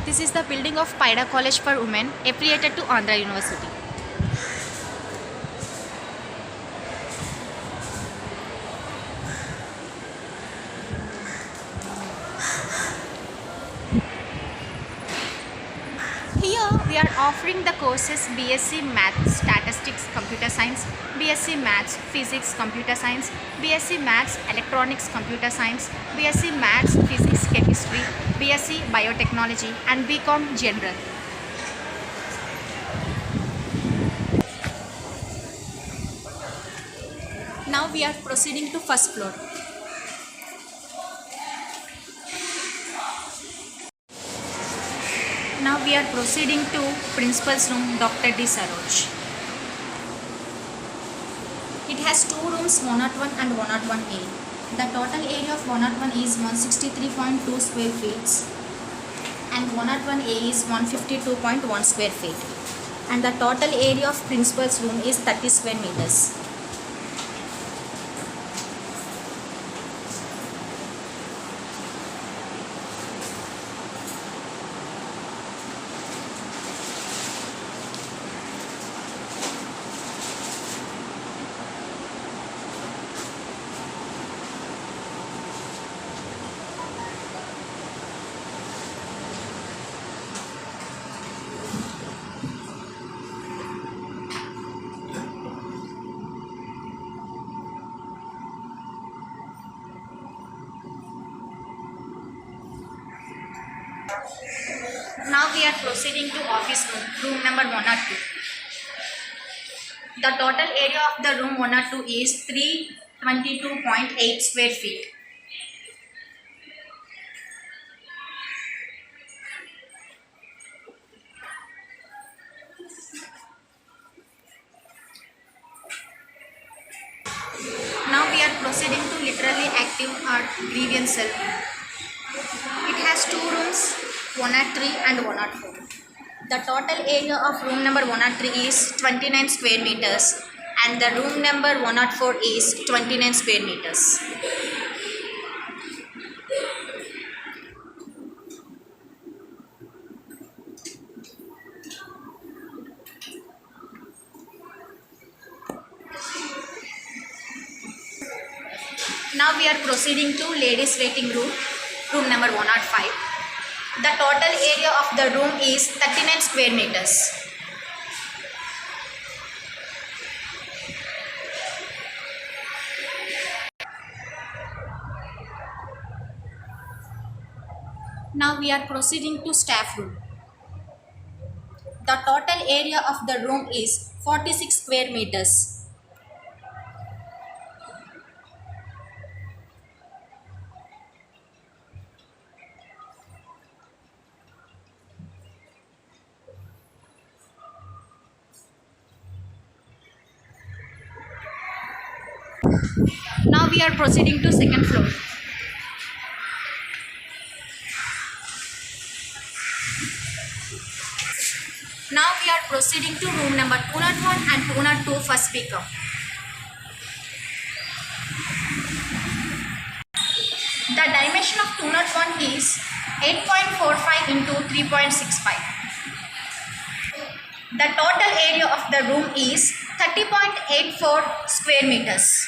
This is the building of Paida College for Women, affiliated to Andhra University. Here we are offering the courses BSc Maths, Statistics, Computer Science, BSc Maths, Physics, Computer Science, BSc Maths, Electronics, Computer Science, BSc Maths, Physics, Chemistry, BSc Biotechnology and BCom General. Now we are proceeding to first floor. Now we are proceeding to Principal's room, Dr. D. Saroj. It has two rooms, 101 and 101A. The total area of 101 is 163.2 square feet and 101A is 152.1 square feet. And the total area of Principal's room is 30 square meters. Now we are proceeding to office room number 102. The total area of the room 102 is 322.8 square feet. Now we are proceeding to literally active or grievance cell. It has two rooms, 103 and 104. The total area of room number 103 is 29 square meters and the room number 104 is 29 square meters. Now we are proceeding to ladies waiting room, room number 105. The total area of the room is 39 square meters. Now we are proceeding to staff room. The total area of the room is 46 square meters. Now we are proceeding to second floor. Now we are proceeding to room number 201 and 202 first speaker. The dimension of 201 is 8.45 into 3.65. The total area of the room is 30.84 square meters.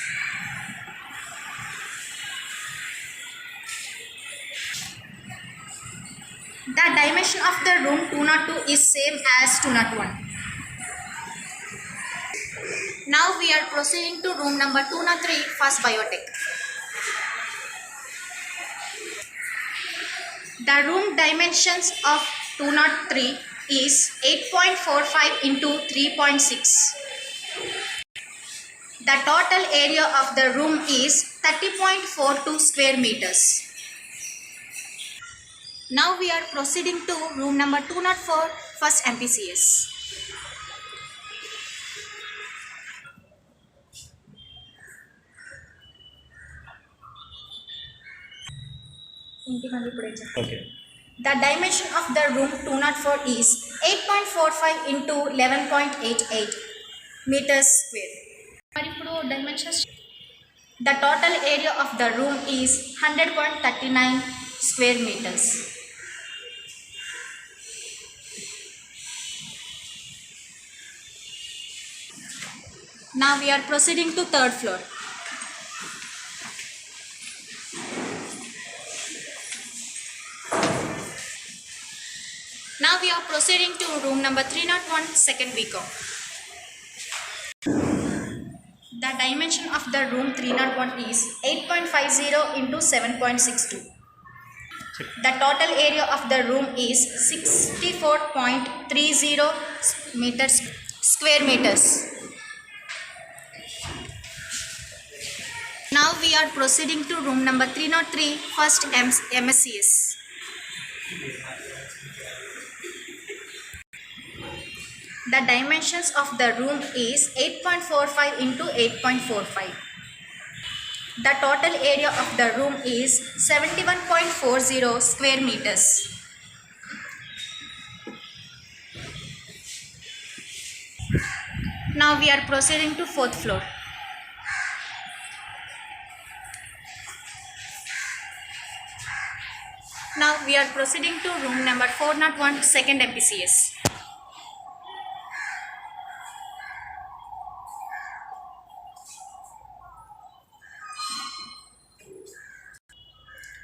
The dimension of the room 202 is same as 201. Now we are proceeding to room number 203, first biotech. The room dimensions of 203 is 8.45 into 3.6. The total area of the room is 30.42 square meters. Now we are proceeding to room number 204, first MPCS. Okay. The dimension of the room 204 is 8.45 into 11.88 meters square. The total area of the room is 100.39 square meters. Now we are proceeding to third floor. Now we are proceeding to room number 301, second BCom. The dimension of the room 301 is 8.50 into 7.62. The total area of the room is 64.30 square meters. Now we are proceeding to room number 303, first MSCS. The dimensions of the room is 8.45 into 8.45. The total area of the room is 71.40 square meters. Now we are proceeding to fourth floor. Now we are proceeding to room number 401, second MPCS.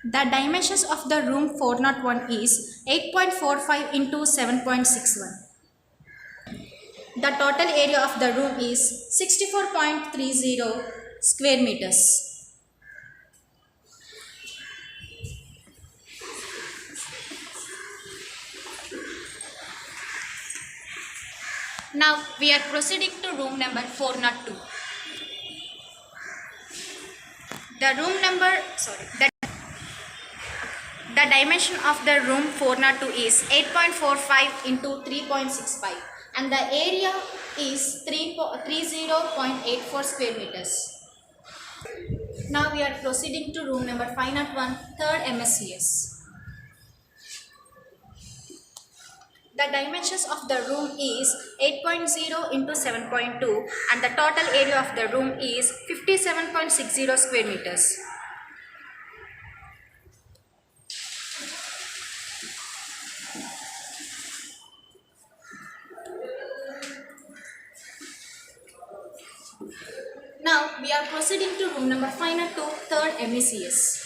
The dimensions of the room 401 is 8.45 into 7.61. The total area of the room is 64.30 square meters. Now we are proceeding to room number 402. The dimension of the room 402 is 8.45 into 3.65 and the area is 30.84 square meters. Now we are proceeding to room number 501, third MSCS. The dimensions of the room is 8.0 into 7.2 and the total area of the room is 57.60 square meters. Now we are proceeding to room number 502, third MECS.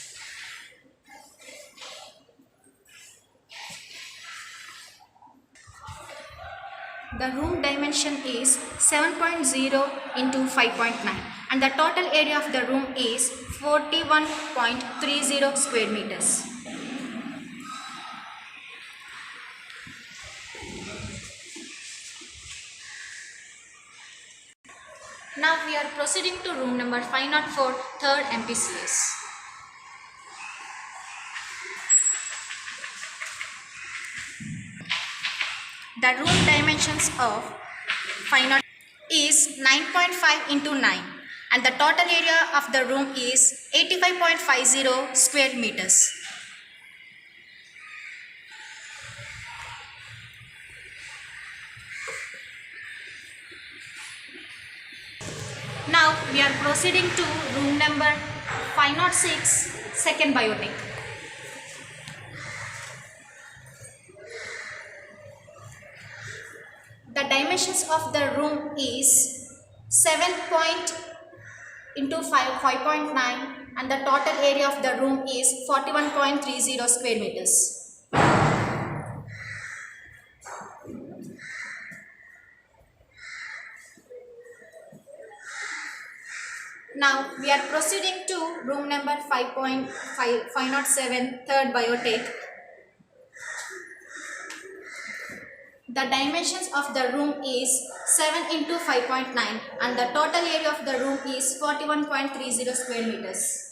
The room dimension is 7.0 into 5.9 and the total area of the room is 41.30 square meters. Now we are proceeding to room number 504, third MPCS. The room dimensions of 504 is 9.5 into 9 and the total area of the room is 85.50 square meters. Now we are proceeding to room number 506, second biotech. The dimensions of the room is 7 into 5.9 and the total area of the room is 41.30 square meters. Now we are proceeding to room number 507, third biotech. The dimensions of the room is 7 into 5.9 and the total area of the room is 41.30 square meters.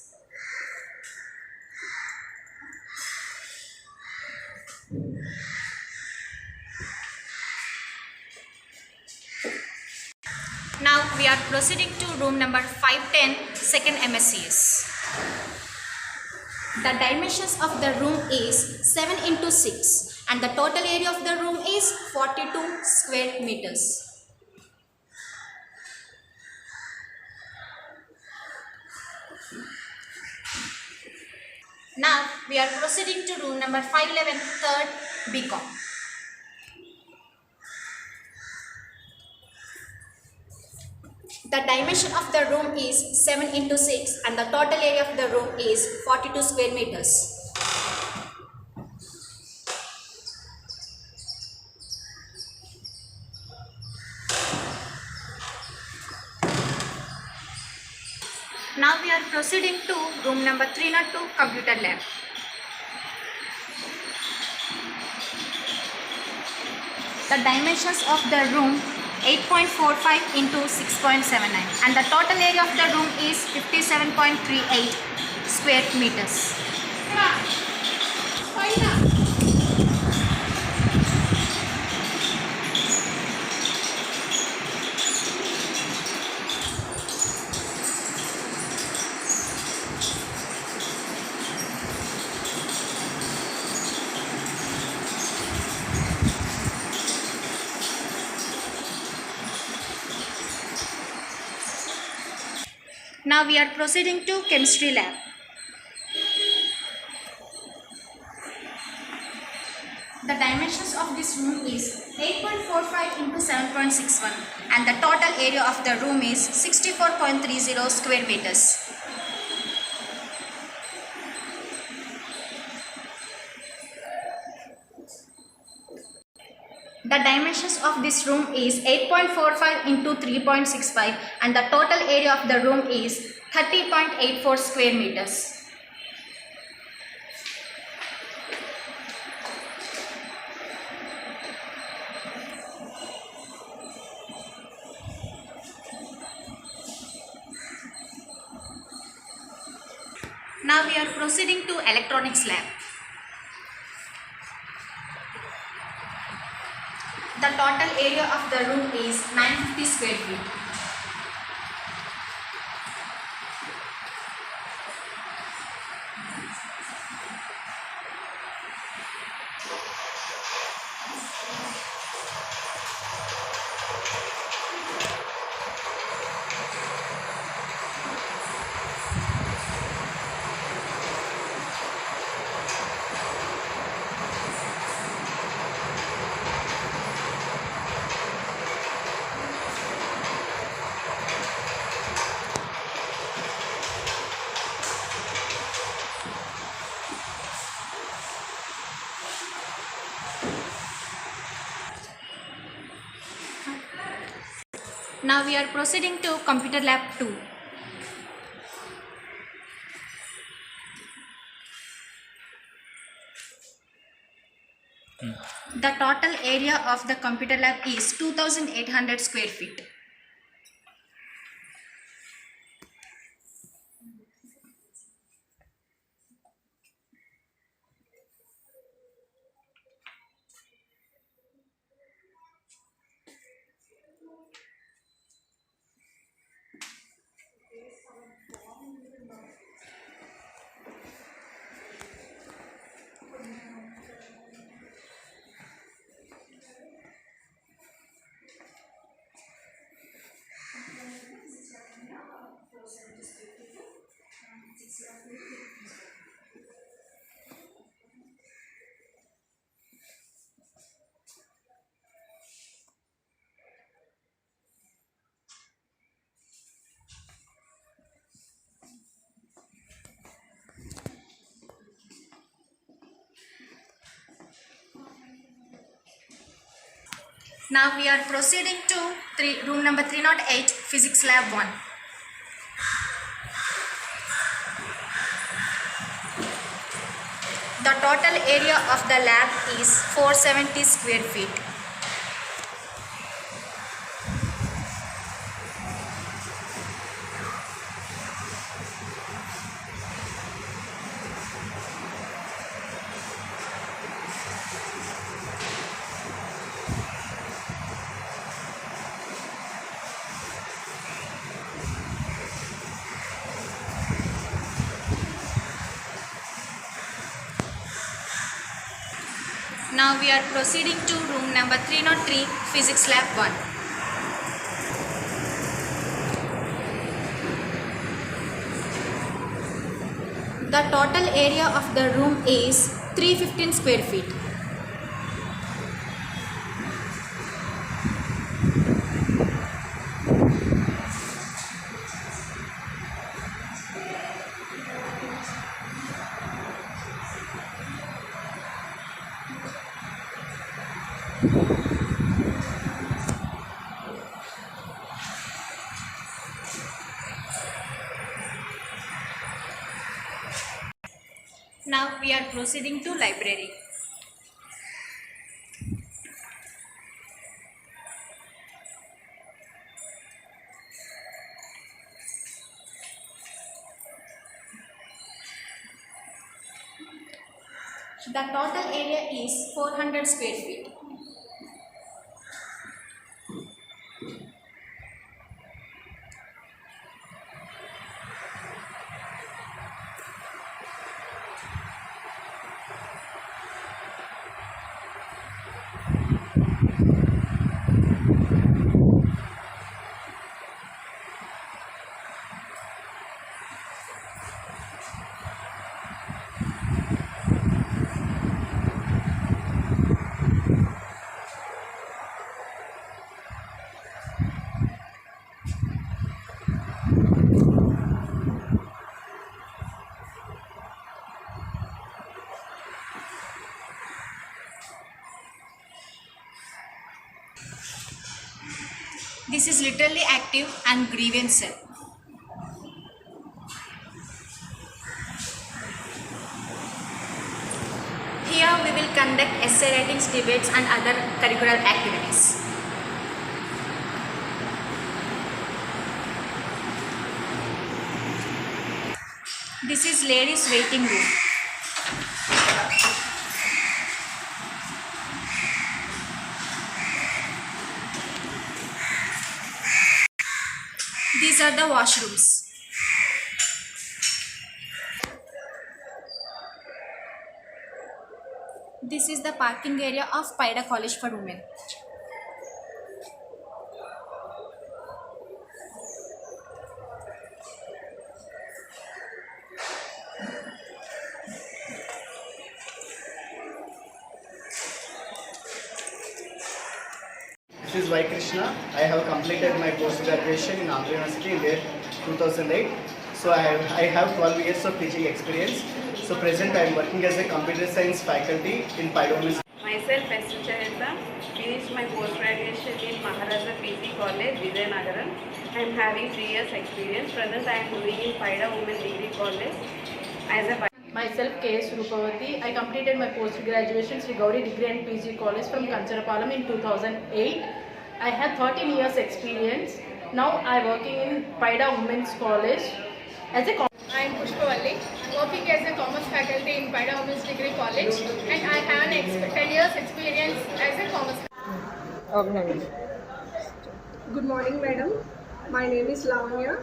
Now we are proceeding to room number 510, second MSCS. The dimensions of the room is 7 into 6 and the total area of the room is 42 square meters. Now we are proceeding to room number 511, third BCom. The dimension of the room is 7 into 6 and the total area of the room is 42 square meters. Now we are proceeding to room number 302, computer lab. The dimensions of the room 8.45 into 6.79 and the total area of the room is 57.38 square meters. Now we are proceeding to chemistry lab. The dimensions of this room is 8.45 into 7.61 and the total area of the room is 64.30 square meters. The dimensions of this room is 8.45 into 3.65 and the total area of the room is 30.84 square meters. Now we are proceeding to electronics lab. The total area of the room is 950 square feet. Now we are proceeding to computer lab 2. The total area of the computer lab is 2800 square feet. Now we are proceeding to room number 308, physics lab 1. The total area of the lab is 470 square feet. Now we are proceeding to room number 303, physics lab 1. The total area of the room is 315 square feet. Now we are proceeding to library. The total area is 400 square feet. This is literally active and grievance cell. Here we will conduct essay writings, debates and other curricular activities. This is ladies waiting room. These are the washrooms. This is the parking area of Paida College for Women. This is Y. Krishna. I have completed my post-graduation in Andhra University in year 2008. So I have 12 years of teaching experience. So present I am working as a computer science faculty in Paida University. Myself, S. Sucharita, finished my post-graduation in Maharaja PG College, Vizianagaram. I am having 3 years experience. Present I am doing in Paida Women Degree College as a Myself, K.S. Rupavati. I completed my post-graduation Sri Gauri Degree and PG College from Kancharapalam in 2008. I had 13 years experience. Now I am working in Paida Women's College as a I am Pushpavalli, working as a commerce faculty in Paida Women's Degree College, and I have an 10 years experience as a commerce. Good morning, madam. My name is Lavanya.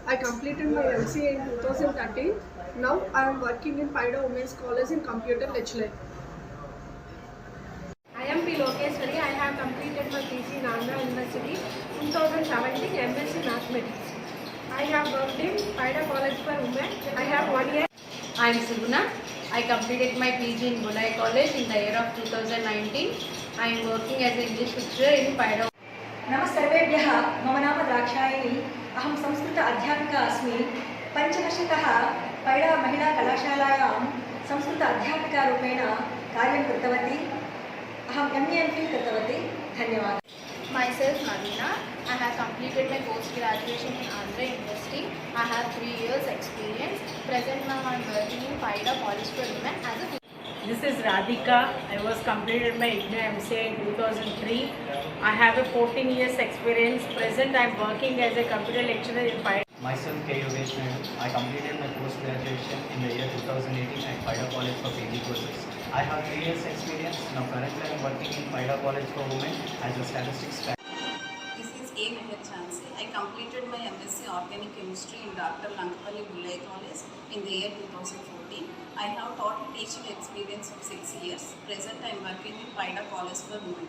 I completed my MCA in 2013. Now I am working in Paida Women's College in computer lecturer. I am P. Lokeshwari. I have completed my PG in Andhra University 2017 MSc Mathematics. I have worked in Paida College for Women. I have 1 year. I am Subuna. I completed my PG in Bulai College in the year of 2019. I am working as an English lecturer in Paida. नमस्कर्वेभ्यः मम नाम द्राक्षायणी अहं संस्कृत अध्यापिका अस्मि पञ्चवर्षतः पैडा महिला कलाशालायां संस्कृत अध्यापिकारूपेण कार्यं कृतवती अहं MA MPhil कृतवती धन्यवादः Myself Navina. I have completed my post-graduation in Andhra University. I have 3 years experience. Present now I am working in Paida College for Women as a This is Radhika. I was completed my IGNOU MCA in 2003. I have a 14 years experience. Present I am working as a computer lecturer in Paida. Myself K. Yogesh Naidu. I completed my post-graduation in the year 2018 at Paida College for PG courses. I have 3 years experience. Now currently I am working in Paida College for Women as a statistics faculty. This is A. Meher Chansi. I completed my MSc Organic Chemistry in Dr. Lankapalli Bulai College in the year 2014. I have total teaching experience of 6 years. Present I am working in Paida College for Women.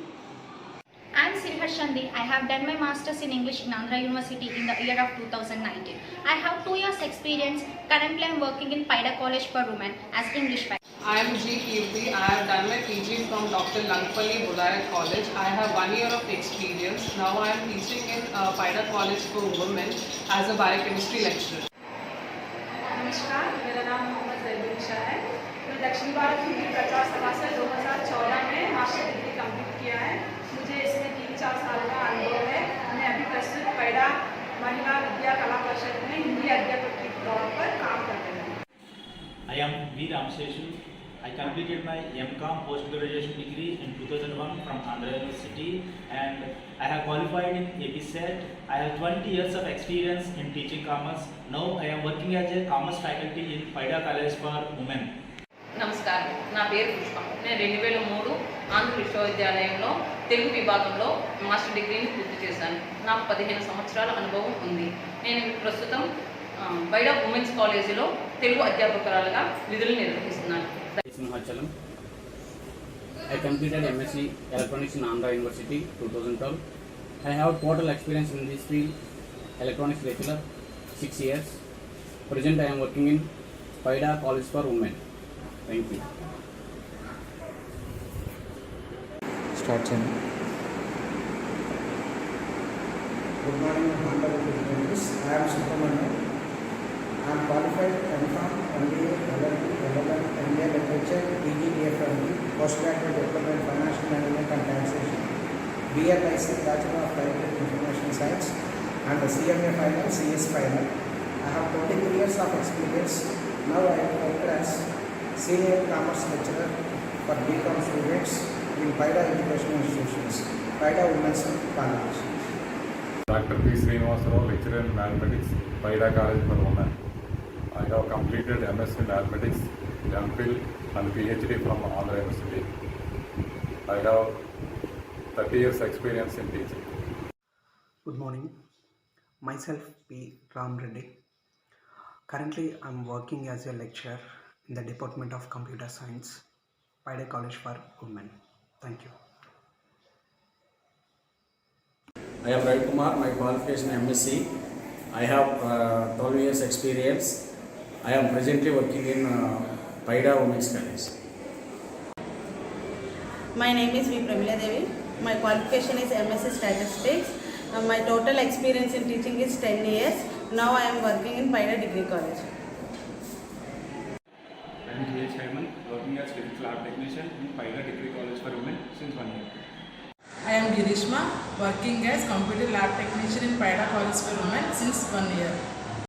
I am Sriharshandi. I have done my Masters in English in Andhra University in the year of 2019. I have 2 years experience. Currently I am working in Paida College for Women as English faculty. I am G. Kirti. I have done my PG from Dr. Lankapalli Bulai College. I have 1 year of experience. Now I am teaching in Paida College for Women as a biochemistry lecturer. नमस्कार, मेरा नाम मोहम्मद जैबुल शाह है। मैं दक्षिण भारत हिंदी प्रचार सभा से 2014 में मास्टर डिग्री कंप्लीट किया Sheshu. I completed my MCOM post-graduation degree in 2001 from Andhra University, and I have qualified in APSET. I have 20 years of experience in teaching commerce. Now I am working as a commerce faculty in Paida College for Women. నమస్కారం, నా పేరు పుష్ప. నేను 2003 ఆంధ్ర విశ్వవిద్యాలయంలో తెలుగు విభాగంలో master డిగ్రీని పూర్తి చేశాను. నాకు 15 సంవత్సరాల అనుభవం ఉంది. నేను ప్రస్తుతం పైడా ఉమెన్స్ కాలేజీలో తెలుగు అధ్యాపకురాలుగా విధులు నిర్వహిస్తున్నాను. Simhachalam. I completed MSc Electronics in Andhra University 2012. I have total experience in this field, electronics lecturer, 6 years. Present I am working in Paida College for Women. Thank you. Start channel. Good morning, honorable deputies. I am Subramanian. I am qualified MCOM, MBA, LLB, LLM, MBA Literature, PG, DFMD, Postgraduate Diploma in Financial Management and Taxation, BLIC, Bachelor of Library Information Science, and the CMA Final, CS Final. I have 23 years of experience. Now I have worked as Senior Commerce Lecturer for BCom students in Paida Educational Institutions, Paida Women's College. Dr. P. Srinivasarao, lecturer in Mathematics, Paida College for Women. I have completed MSc Mathematics, MPhil and PhD from Andhra University. I have 30 years experience in teaching. Good morning. Myself P. Ram Reddy. Currently I am working as a lecturer in the Department of Computer Science, Paida College for Women. Thank you. I am Ravi Kumar. My qualification MSc. I have 12 years experience. I am presently working in Paida Women's College. My name is V. Pramila Devi. My qualification is MSc Statistics. My total experience in teaching is 10 years. Now I am working in Paida Degree College. I am G.H. Heyman, working as Physics Lab Technician in Paida Degree College for Women since 1 year. I am Girishma, working as Computer Lab Technician in Paida College for Women since 1 year.